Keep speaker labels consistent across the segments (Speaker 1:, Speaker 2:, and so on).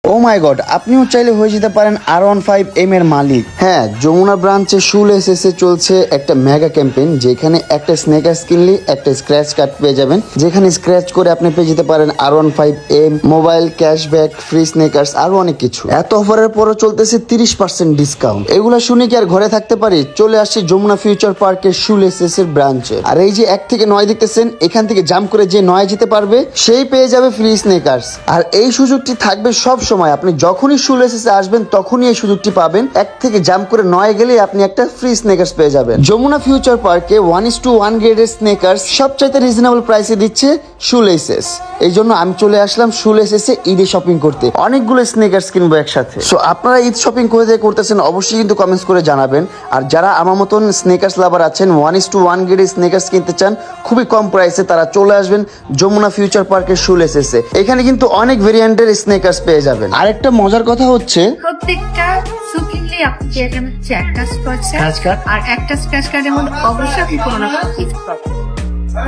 Speaker 1: ও মাই god, আপনিও চাইলে হয়ে যেতে পারেন R15M এর মালিক। হ্যাঁ, যমুনা ব্রাঞ্চে শুলেসেসে চলছে একটা মেগা ক্যাম্পেইন, যেখানে একটা স্নেকার্স কিনলে একটা স্ক্র্যাচ কার্ড পেয়ে যাবেন, যেখানে স্ক্র্যাচ করে আপনি পেয়ে যেতে পারেন R15M, mobile, cashback, free sneakers, আরো অনেক কিছু। এত অফারের পরও চলতেছে 30% ডিসকাউন্ট। এগুলো শুনে কি আর ঘরে থাকতে পারি? চলে আসছে যমুনা ফিউচার পার্কের শুলেসেসের ব্রাঞ্চে। আর এই যে 1 থেকে 9 দেখতেছেন, এখান থেকে জাম্প করে যে 9 যেতে পারবে সেই পেয়ে যাবে ফ্রি স্নেকার্স। আর এই সুযোগটি থাকবে সব সময়। আপনি যখনই শুলেসেসে আসবেন তখনই এই সুযোগটি পাবেন। 1 থেকে জাম্প করে 9 গেলে আপনি একটা ফ্রি স্নেকার্স পেয়ে যাবেন। যমুনা ফিউচার পার্কে 1:1 গ্রেডের স্নেকার্স সবচাইতে রিজনেবল প্রাইসে দিচ্ছে শুলেসেস। এই জন্য আমি চলে আসলাম শুলেসেসে ঈদে শপিং করতে। অনেকগুলো স্নেকার্স কিনবো একসাথে। সো আপনারা ঈদ শপিং কোথায় করতেছেন অবশ্যই কিন্তু কমেন্টস করে জানাবেন। আর যারা আমার মতন স্নেকার্স লাভার আছেন, 1:1 গ্রেডের স্নেকার্স কিনতে চান খুবই কম প্রাইসে, তারা চলে আসবেন যমুনা ফিউচার পার্কের শুলেসেসে। এখানে কিন্তু অনেক ভেরিয়েন্টের স্নেকার্স পেয়ে যাবেন। আরেকটা মজার কথা হচ্ছে,
Speaker 2: প্রত্যেকটা শু কিনলে আপনি এখানে হচ্ছে একটা স্ক্র্যাচ কার্ড আর একটা স্ক্র্যাচ কার্ডের মধ্যে অবশ্যই আপনি কোনো না কোনো গিফট পাবেন।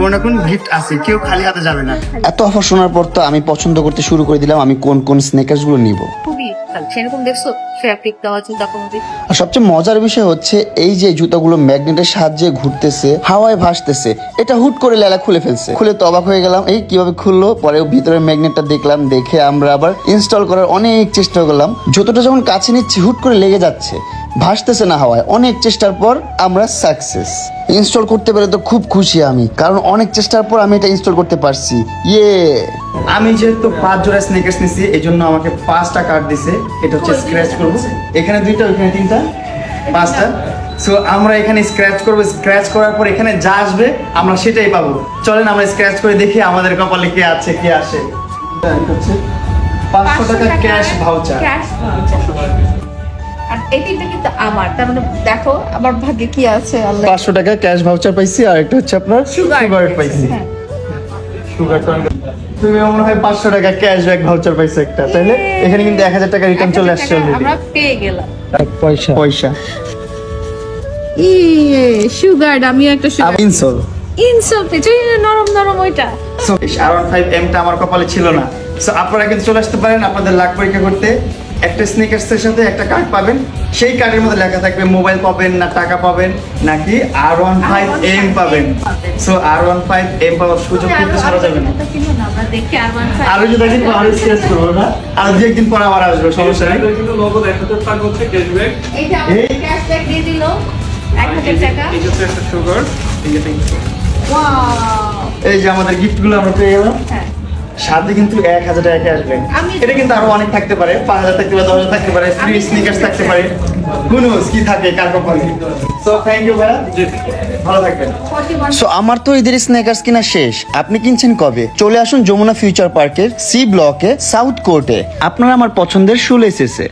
Speaker 1: কোন কোন গিফট আছে, কেউ খালি হাতে যাবে না। এত অফার শোনার পর তো আমি পছন্দ করতে শুরু করে দিলাম আমি কোন কোন স্নেকার্স গুলো নিব।
Speaker 2: খুবই সেরকম দেখছো ফেব্রিক দেওয়া জুতা কোনটি।
Speaker 1: আর সবচেয়ে মজার বিষয় হচ্ছে এই যে জুতাগুলো ম্যাগনেটের সাহায্যে ঘুরতেছে, হাওয়ায় ভাসতেছে। এটা হুট করে লেলা খুলে ফেলছে। খুলে তো অবাক হয়ে গেলাম, এই কিভাবে খুললো। পরে ভিতরের ম্যাগনেটটা দেখলাম, দেখে আমরা আবার ইনস্টল করার অনেক চেষ্টা করলাম। জুতোটা যখন কাছে নিচ্ছি হুট করে লেগে যাচ্ছে, ভাসতেছে না হাওয়ায়। অনেক চেষ্টার পর আমরা সাকসেস। ইনস্টল করতে পেরে তো খুব খুশি আমি, কারণ অনেক চেষ্টার পর আমি এটা ইনস্টল করতে পারছি। আমি যেহেতু 5 জোড়া স্নেকার্স নিছি, এই জন্য আমাকে 5টা কার্ড দিছে। এটা হচ্ছে স্ক্র্যাচ করবো, এখানে 2টা, ওখানে 3টা, 5টা। সো আমরা এখানে স্ক্র্যাচ করবো। স্ক্র্যাচ করার পর এখানে যা আসবে আমরা সেটাই পাবো। চলেন আমরা স্ক্র্যাচ করে দেখি আমাদের কপালে কে আছে, কে আসে। 500 টাকা ক্যাশ ভাউচার।
Speaker 2: আর এই তিনটা কিন্তু আমার, তার মানে দেখো আমার ভাগ্যে কি আছে।
Speaker 1: 500 টাকা ক্যাশ ভাউচার পাইছি, আর একটা হচ্ছে আপনার সুগার পাইছি। সুগারটা তুমি মনে হয় 500 টাকা ক্যাশব্যাক ভাউচার পাইছো একটা, তাহলে এখানে কিন্তু 1000 টাকা রিটার্ন চলে আসছে অলরেডি।
Speaker 2: আমরা পেয়ে গেলাম
Speaker 1: পয়সা
Speaker 2: সুগার। আমি একটা সুগার ইনসোল পেয়েছি, নরম নরম ওইটা।
Speaker 1: সো R15M টা আমার কপালে ছিল না। সো আপনারা কিন্তু চলে আসতে পারেন আপনাদের লাক পরীক্ষা করতে। একটা স্নেকার্সের সাথে একটা কার্ড পাবেন, সেই কার্ডের মধ্যে লেখা থাকবে মোবাইল পাবেন না টাকা পাবেন নাকি R15M পাবেন। সো R15M পাওয়ার সুযোগ কিন্তু ছাড়া যাবে না। আরো যদি দেখি আরো স্ক্র্যাচ করবো না, আর 2 দিন পর আবার আসবে, সমস্যা নেই।
Speaker 3: কিন্তু নগদ 1000 টাকা হচ্ছে ক্যাশব্যাক।
Speaker 2: এইটা ক্যাশব্যাক দিয়ে দিল 1000 টাকা।
Speaker 3: এই হচ্ছে একটা সুগার।
Speaker 2: ওয়াও,
Speaker 1: এই যে আমাদের গিফট গুলো আমরা পেয়ে গেলাম।
Speaker 2: হ্যাঁ,
Speaker 1: সাথে কিন্তু 1000 টাকা আসবে। এটা কিন্তু আরো অনেক থাকতে পারে, 5000 থাকতে পারে, 10000 থাকতে পারে, ফ্রি স্নিকার্স থাকতে পারে, who knows কি থাকে কার কপালে। সো থ্যাংক ইউ ভাইয়া, ভালো থাকবেন। সো আমার তো ঈদের স্নেকার্স কিনা শেষ। আপনি কিনছেন কবে? চলে আসুন যমুনা ফিউচার পার্কের সি ব্লকে সাউথ কোর্টে। আপনারা আমার পছন্দের শুলেসেসে।